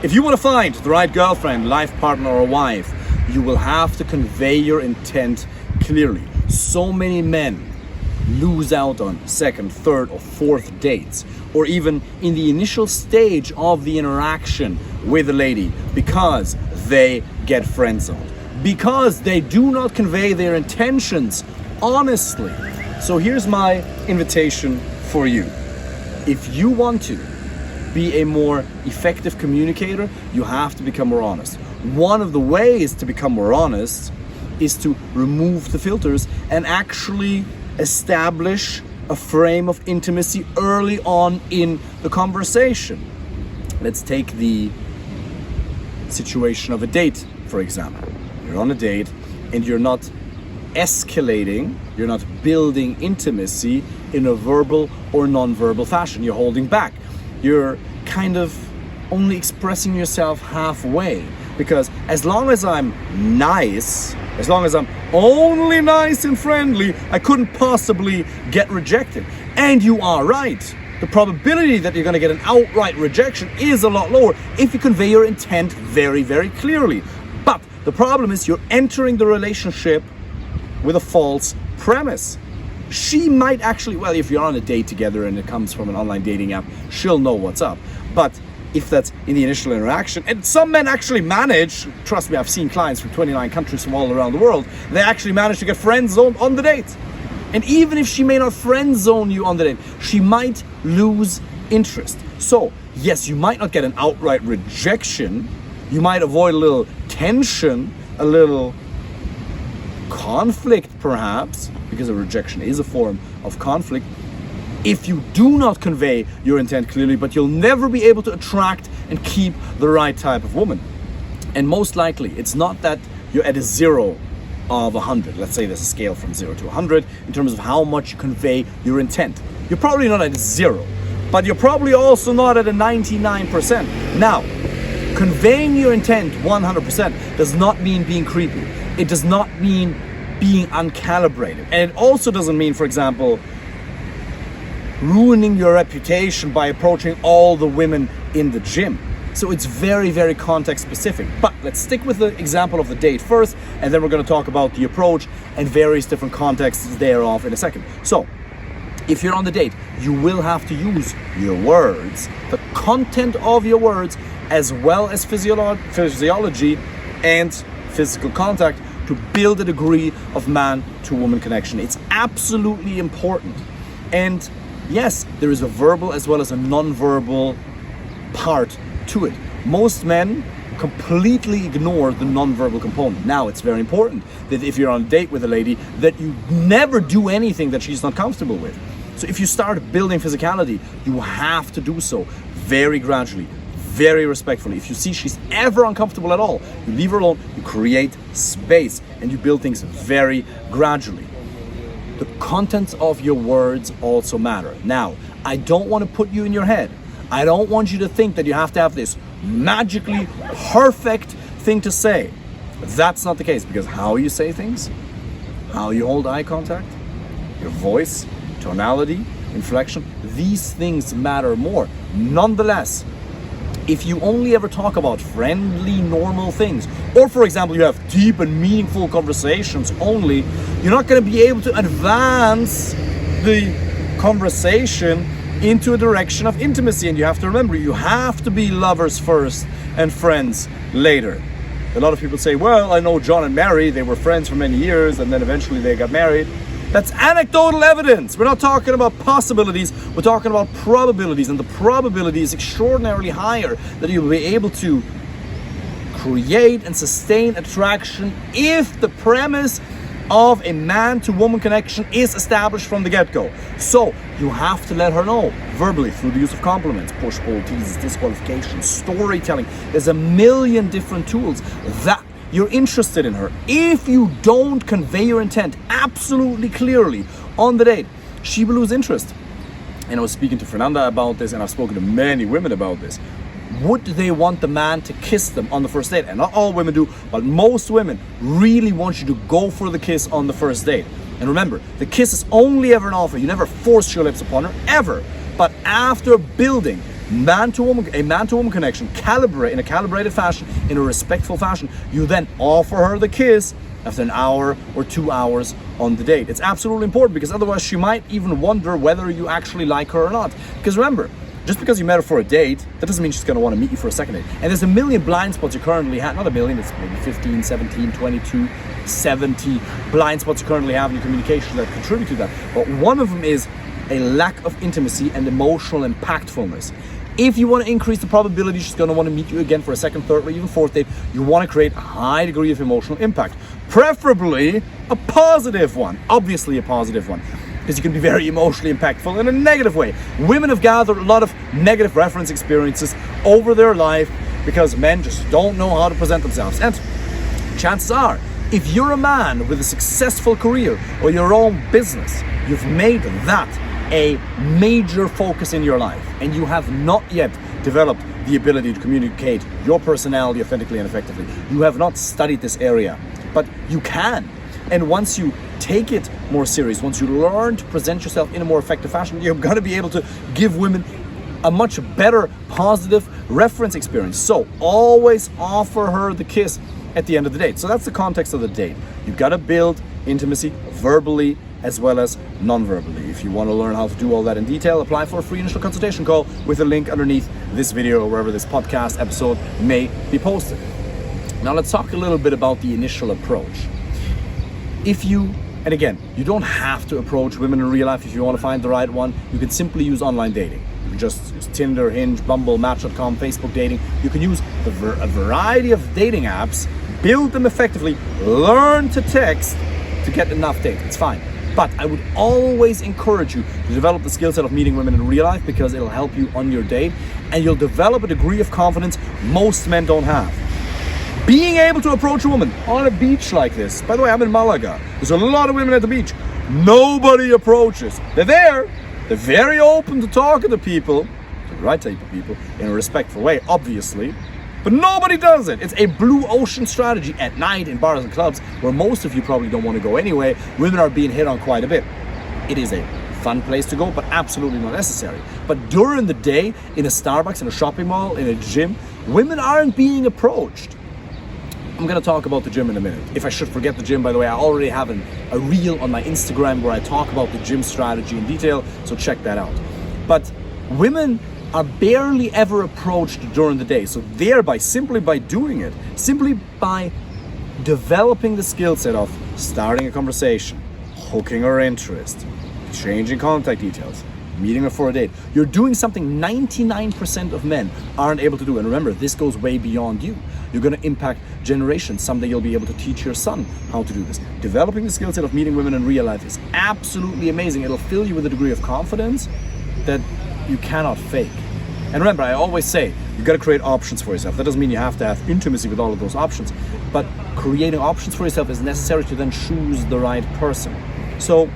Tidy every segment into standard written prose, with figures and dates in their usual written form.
If you want to find the right girlfriend, life partner, or wife, you will have to convey your intent clearly. So many men lose out on second, third, or fourth dates, or even in the initial stage of the interaction with a lady, because they get friend-zoned, because they do not convey their intentions honestly. So here's my invitation for you. If you want to be a more effective communicator, you have to become more honest. One of the ways to become more honest is to remove the filters and actually establish a frame of intimacy early on in the conversation. Let's take the situation of a date, for example. You're on a date and you're not escalating, you're not building intimacy in a verbal or non-verbal fashion. You're holding back. You're kind of only expressing yourself halfway, because as long as I'm nice, as long as I'm only nice and friendly, I couldn't possibly get rejected. And you are right. The probability that you're going to get an outright rejection is a lot lower if you convey your intent very, very clearly. But the problem is you're entering the relationship with a false premise. She might actually, well, if you're on a date together and it comes from an online dating app, she'll know what's up. But if that's in the initial interaction, and some men actually manage, trust me, I've seen clients from 29 countries from all around the world, they actually manage to get friend zoned on the date. And even if she may not friend zone you on the date, she might lose interest. So yes, you might not get an outright rejection, you might avoid a little tension, a little conflict perhaps, because a rejection is a form of conflict, if you do not convey your intent clearly, but you'll never be able to attract and keep the right type of woman. And most likely, it's not that you're at a 0 of 100. Let's say there's a scale from 0 to 100 in terms of how much you convey your intent. You're probably not at a 0, but you're probably also not at a 99%. Now, conveying your intent 100% does not mean being creepy. It does not mean being uncalibrated. And it also doesn't mean, for example, ruining your reputation by approaching all the women in the gym. So it's very, very context specific. But let's stick with the example of the date first, and then we're going to talk about the approach and various different contexts thereof in a second. So if you're on the date, you will have to use your words, the content of your words, as well as physiology and physical contact to build a degree of man to woman connection. It's absolutely important. And yes, there is a verbal as well as a non-verbal part to it. Most men completely ignore the non-verbal component. Now, it's very important that if you're on a date with a lady, that you never do anything that she's not comfortable with. So if you start building physicality, you have to do so very gradually, very respectfully. If you see she's ever uncomfortable at all, you leave her alone, you create space, and you build things very gradually. The contents of your words also matter. Now, I don't want to put you in your head. I don't want you to think that you have to have this magically perfect thing to say. That's not the case, because how you say things, how you hold eye contact, your voice, tonality, inflection, these things matter more. Nonetheless, if you only ever talk about friendly, normal things, or for example, you have deep and meaningful conversations only, you're not going to be able to advance the conversation into a direction of intimacy. And you have to remember, you have to be lovers first and friends later. A lot of people say, well, I know John and Mary, they were friends for many years and then eventually they got married. That's anecdotal evidence. We're not talking about possibilities, we're talking about probabilities, and the probability is extraordinarily higher that you'll be able to create and sustain attraction if the premise of a man to woman connection is established from the get-go. So you have to let her know verbally through the use of compliments, push, pull, teases, disqualifications, storytelling. There's a million different tools that you're interested in her. If you don't convey your intent absolutely clearly on the date, she will lose interest. And I was speaking to Fernanda about this, and I've spoken to many women about this. Would they want the man to kiss them on the first date? And not all women do, but most women really want you to go for the kiss on the first date. And remember, the kiss is only ever an offer. You never force your lips upon her, ever. But after building a man to woman connection, in a calibrated fashion, in a respectful fashion, you then offer her the kiss after an hour or 2 hours on the date. It's absolutely important, because otherwise she might even wonder whether you actually like her or not. Because remember, just because you met her for a date, that doesn't mean she's going to want to meet you for a second date. And there's a million blind spots you currently have, not a million, it's maybe 15, 17, 22, 70 blind spots you currently have in your communication that contribute to that. But one of them is a lack of intimacy and emotional impactfulness. If you want to increase the probability she's going to want to meet you again for a second, third, or even fourth date, you want to create a high degree of emotional impact. Preferably a positive one, obviously a positive one, because you can be very emotionally impactful in a negative way. Women have gathered a lot of negative reference experiences over their life because men just don't know how to present themselves. And chances are, if you're a man with a successful career or your own business, you've made that a major focus in your life, and you have not yet developed the ability to communicate your personality authentically and effectively. You have not studied this area, but you can. And once you take it more serious, once you learn to present yourself in a more effective fashion, you're going to be able to give women a much better positive reference experience. So always offer her the kiss at the end of the date. So that's the context of the date. You've got to build intimacy verbally as well as non-verbally. If you want to learn how to do all that in detail, apply for a free initial consultation call with a link underneath this video or wherever this podcast episode may be posted. Now let's talk a little bit about the initial approach. And again, you don't have to approach women in real life if you want to find the right one. You can simply use online dating. You can just use Tinder, Hinge, Bumble, Match.com, Facebook dating. You can use a variety of dating apps, build them effectively, learn to text to get enough dates. It's fine. But I would always encourage you to develop the skill set of meeting women in real life, because it'll help you on your date, and you'll develop a degree of confidence most men don't have. Being able to approach a woman on a beach like this. By the way, I'm in Malaga. There's a lot of women at the beach. Nobody approaches. They're there. They're very open to talking to people, to the right type of people, in a respectful way, obviously. But nobody does it. It's a blue ocean strategy at night in bars and clubs where most of you probably don't want to go anyway. Women are being hit on quite a bit. It is a fun place to go, but absolutely not necessary. But during the day, in a Starbucks, in a shopping mall, in a gym, women aren't being approached. I'm going to talk about the gym in a minute. If I should forget the gym, by the way, I already have a reel on my Instagram where I talk about the gym strategy in detail, so check that out. But women are barely ever approached during the day. So thereby, simply by doing it, simply by developing the skill set of starting a conversation, hooking her interest, exchanging contact details, meeting her for a date, you're doing something 99% of men aren't able to do. And remember, this goes way beyond you. You're going to impact generations. Someday you'll be able to teach your son how to do this. Developing the skill set of meeting women in real life is absolutely amazing. It'll fill you with a degree of confidence that you cannot fake. And remember, I always say, you've got to create options for yourself. That doesn't mean you have to have intimacy with all of those options, but creating options for yourself is necessary to then choose the right person. So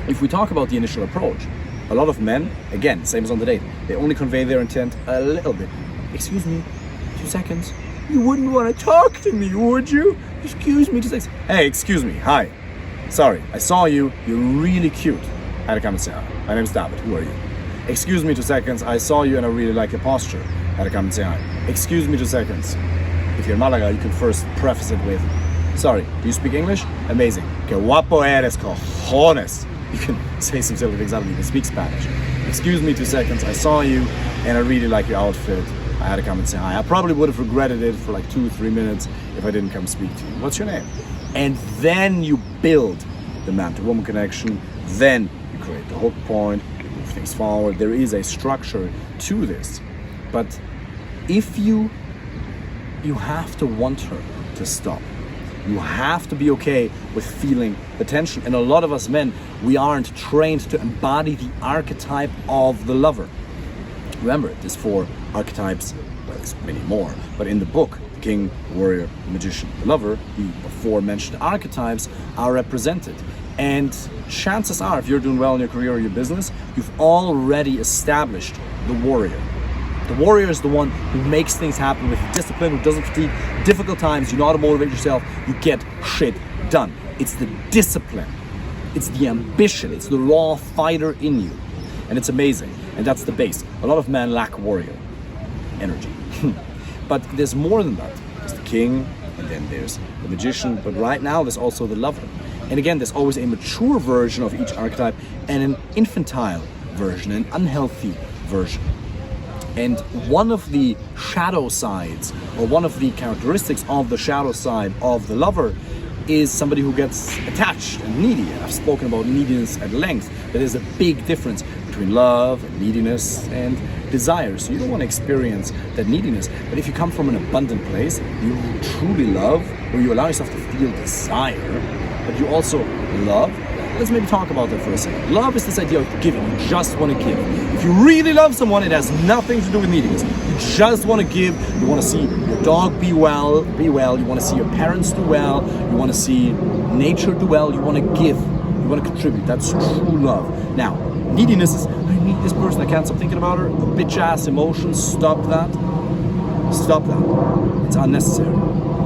if we talk about the initial approach, a lot of men, again, same as on the date, they only convey their intent a little bit. Excuse me, 2 seconds. You wouldn't want to talk to me, would you? Excuse me, 2 seconds. Hey, excuse me, hi. Sorry, I saw you, you're really cute. I had to come and say hi. My name's David, who are you? Excuse me 2 seconds, I saw you and I really like your posture. I had to come and say hi. Excuse me 2 seconds. If you're in Malaga, you can first preface it with, sorry, do you speak English? Amazing. Que guapo eres, cojones. You can say some silly things, I don't even speak Spanish. Excuse me 2 seconds, I saw you and I really like your outfit. I had to come and say hi. I probably would have regretted it for like 2 or 3 minutes if I didn't come speak to you. What's your name? And then you build the man-to-woman connection. Then you create the hook point, you move things forward. There is a structure to this. But if you have to want her to stop. You have to be okay with feeling the tension. And a lot of us men, we aren't trained to embody the archetype of the lover. Remember, there's 4 archetypes, well, there's many more, but in the book, the king, warrior, the magician, the lover, the aforementioned archetypes are represented. And chances are, if you're doing well in your career or your business, you've already established the warrior. The warrior is the one who makes things happen with discipline, who doesn't fatigue. Difficult times, you know how to motivate yourself, you get shit done. It's the discipline, it's the ambition, it's the raw fighter in you. And it's amazing. And that's the base. A lot of men lack warrior energy. But there's more than that. There's the king, and then there's the magician, but right now there's also the lover. And again, there's always a mature version of each archetype and an infantile version, an unhealthy version. And one of the shadow sides, or one of the characteristics of the shadow side of the lover, is somebody who gets attached and needy. And I've spoken about neediness at length, but there's a big difference between love and neediness and desire. So you don't want to experience that neediness. But if you come from an abundant place, you truly love, or you allow yourself to feel desire, but you also love. Let's maybe talk about that for a second. Love is this idea of giving. You just want to give. If you really love someone, it has nothing to do with neediness. You just want to give. You want to see your dog be well. You want to see your parents do well. You want to see nature do well. You want to give. You want to contribute. That's true love. Now, neediness is, I need this person. I can't stop thinking about her. The bitch-ass emotions. Stop that. Stop that. It's unnecessary.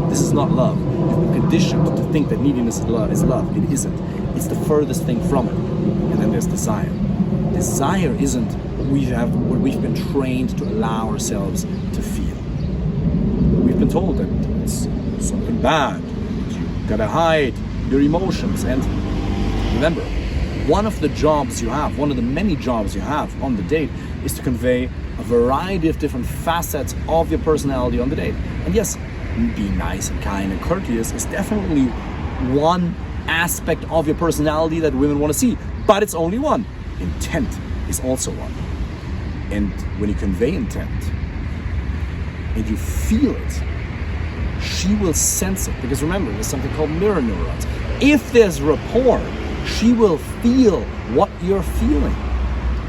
This is not love. You've been conditioned to think that neediness is love. It isn't. It's the furthest thing from it. And then there's desire. Desire isn't what we've been trained to allow ourselves to feel. We've been told that it's something bad. You gotta hide your emotions. And remember, one of the jobs you have, one of the many jobs you have on the date, is to convey a variety of different facets of your personality on the date. And yes, being nice and kind and courteous is definitely one aspect of your personality that women want to see, but it's only one. Intent is also one. And when you convey intent and you feel it, she will sense it. Because remember, there's something called mirror neurons. If there's rapport, she will feel what you're feeling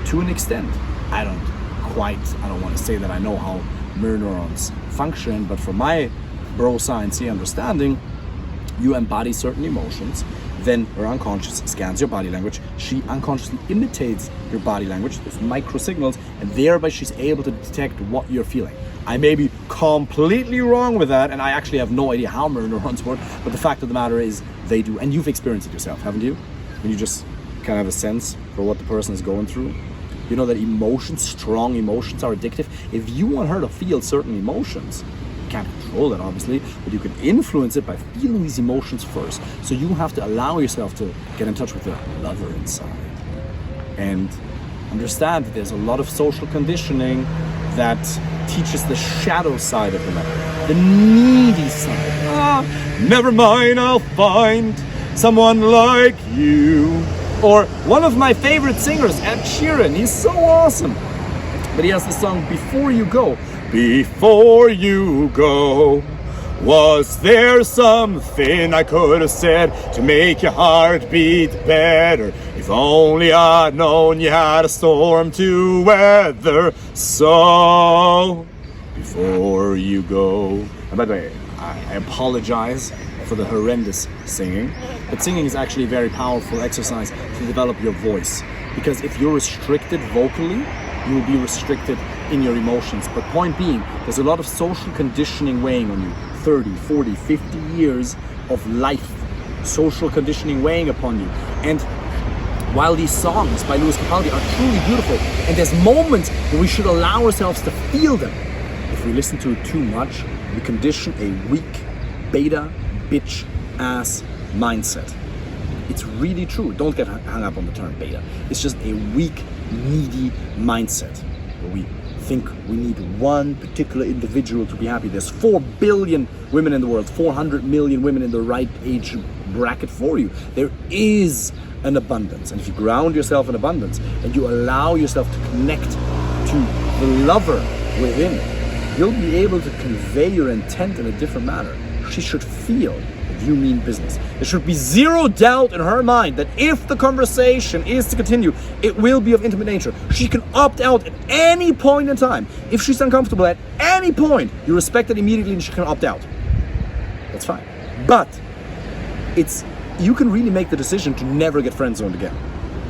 to an extent. I don't want to say that I know how mirror neurons function, but from my bro science understanding, you embody certain emotions, then her unconscious scans your body language. She unconsciously imitates your body language, there's micro signals, and thereby she's able to detect what you're feeling. I may be completely wrong with that, and I actually have no idea how mirror neurons work, but the fact of the matter is they do. And you've experienced it yourself, haven't you? When you just kind of have a sense for what the person is going through. You know that emotions, strong emotions, are addictive. If you want her to feel certain emotions, can't control that obviously, but you can influence it by feeling these emotions first. So you have to allow yourself to get in touch with the lover inside and understand that there's a lot of social conditioning that teaches the shadow side of the lover, the needy side. Never mind, I'll find someone like you. Or one of my favorite singers, Ed Sheeran, he's so awesome, but he has the song Before You Go. Before you go, was there something I could have said to make your heart beat better? If only I'd known you had a storm to weather. So, before you go. And by the way, I apologize for the horrendous singing, but singing is actually a very powerful exercise to develop your voice. Because if you're restricted vocally, you will be restricted in your emotions. But point being, there's a lot of social conditioning weighing on you. 30, 40, 50 years of life, social conditioning weighing upon you. And while these songs by Lewis Capaldi are truly beautiful, and there's moments where we should allow ourselves to feel them, if we listen to it too much, we condition a weak, beta, bitch ass mindset. It's really true. Don't get hung up on the term beta. It's just a weak, needy mindset where we think we need one particular individual to be happy. There's 4 billion women in the world, 400 million women in the right age bracket for you. There is an abundance. And if you ground yourself in abundance and you allow yourself to connect to the lover within, you'll be able to convey your intent in a different manner. She should feel that you mean business. There should be zero doubt in her mind that if the conversation is to continue, it will be of intimate nature. She can opt out at any point in time. If she's uncomfortable at any point, you respect it immediately and she can opt out. That's fine. But you can really make the decision to never get friend-zoned again.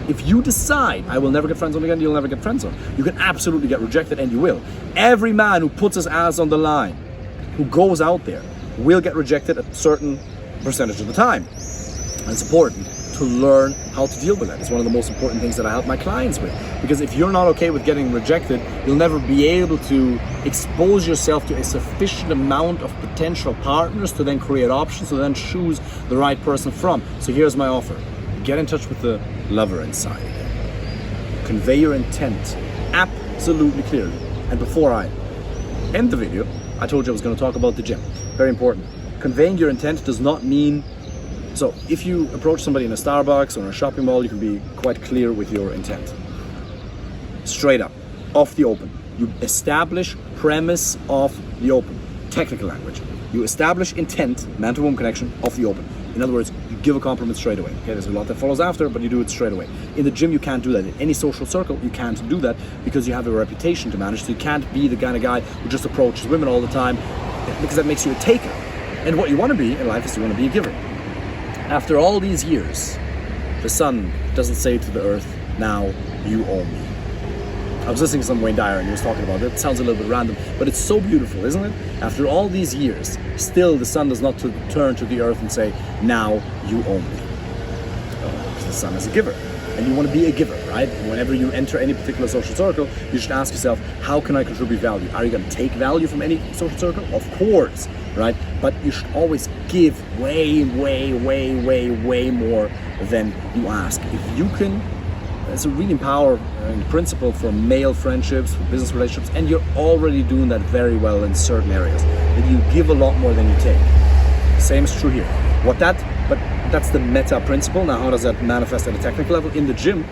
If you decide, I will never get friend-zoned again, you'll never get friend-zoned. You can absolutely get rejected, and you will. Every man who puts his ass on the line, who goes out there, will get rejected a certain percentage of the time. And it's important to learn how to deal with that. It's one of the most important things that I help my clients with. Because if you're not okay with getting rejected, you'll never be able to expose yourself to a sufficient amount of potential partners to then create options, to then choose the right person from. So here's my offer. Get in touch with the lover inside. Convey your intent absolutely clearly. And before I end the video, I told you I was going to talk about the gym. Very important. Conveying your intent does not mean, so if you approach somebody in a Starbucks or in a shopping mall, you can be quite clear with your intent. Straight up, off the open. You establish premise of the open, technical language. You establish intent, man to woman connection, off the open. In other words, you give a compliment straight away. Okay, there's a lot that follows after, but you do it straight away. In the gym, you can't do that. In any social circle, you can't do that because you have a reputation to manage. So you can't be the kind of guy who just approaches women all the time, because that makes you a taker. And what you want to be in life is you want to be a giver. After all these years, the sun doesn't say to the earth, now you owe me. I was listening to some Wayne Dyer and he was talking about it. It sounds a little bit random, but it's so beautiful, isn't it? After all these years, still the sun does not turn to the earth and say, now you owe me. Because the sun is a giver. And you want to be a giver, right? Whenever you enter any particular social circle, you should ask yourself, how can I contribute value? Are you going to take value from any social circle? Of course, right? But you should always give way more than you ask. If you can, it's a really empowering principle for male friendships, for business relationships, and you're already doing that very well in certain areas. That you give a lot more than you take. Same is true here. But that's the meta principle. Now, how does that manifest at a technical level? In the gym,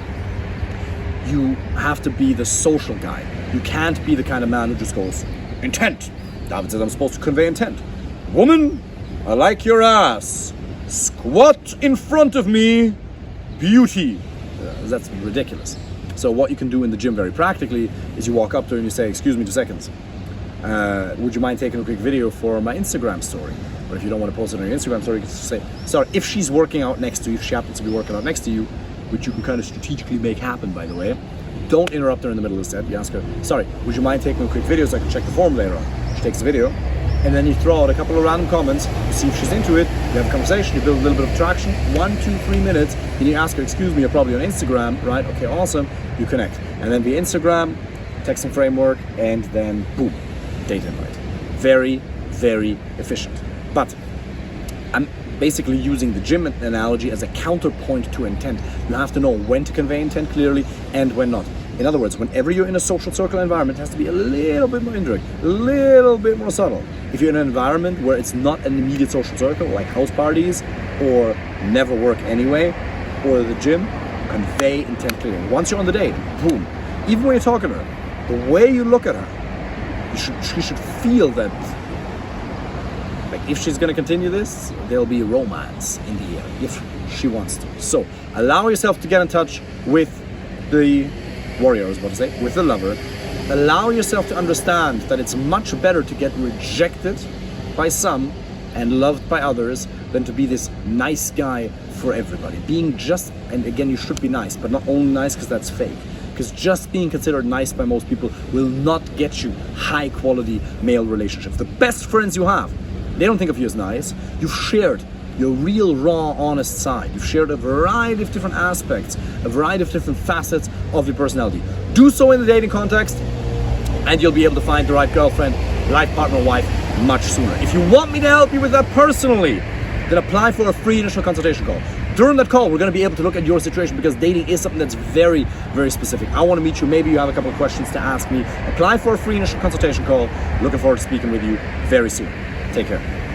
you have to be the social guy. You can't be the kind of man who just goes, intent. David says I'm supposed to convey intent. Woman, I like your ass. Squat in front of me. Beauty. That's ridiculous. So what you can do in the gym very practically is you walk up to her and you say, excuse me 2 seconds. Would you mind taking a quick video for my Instagram story? Or if you don't want to post it on your Instagram story, you can just say, sorry, if she's working out next to you, if she happens to be working out next to you, which you can kind of strategically make happen, by the way, don't interrupt her in the middle of the set. You ask her, sorry, would you mind taking a quick video so I can check the form later on? She takes a video, and then you throw out a couple of random comments, you see if she's into it, you have a conversation, you build a little bit of traction, 1, 2, 3 minutes, then you ask her, excuse me, you're probably on Instagram, right? Okay, awesome, you connect. And then via Instagram, texting framework, and then boom, date invite. Very efficient. But I'm basically using the gym analogy as a counterpoint to intent. You have to know when to convey intent clearly and when not. In other words, whenever you're in a social circle environment, it has to be a little bit more indirect, a little bit more subtle. If you're in an environment where it's not an immediate social circle, like house parties or never work anyway, or the gym, convey intent clearly. Once you're on the date, boom. Even when you're talking to her, the way you look at her, she should feel that, like, if she's gonna continue this, there'll be romance in the air, if she wants to. So allow yourself to get in touch with the warrior, I was about to say, with the lover. Allow yourself to understand that it's much better to get rejected by some and loved by others than to be this nice guy for everybody. Being just, and again, you should be nice, but not only nice because that's fake. Because just being considered nice by most people will not get you high quality male relationships. The best friends you have, they don't think of you as nice. You've shared your real, raw, honest side. You've shared a variety of different aspects, a variety of different facets of your personality. Do so in the dating context, and you'll be able to find the right girlfriend, life partner, wife much sooner. If you want me to help you with that personally, then apply for a free initial consultation call. During that call, we're going to be able to look at your situation because dating is something that's very specific. I want to meet you. Maybe you have a couple of questions to ask me. Apply for a free initial consultation call. Looking forward to speaking with you very soon. Take care.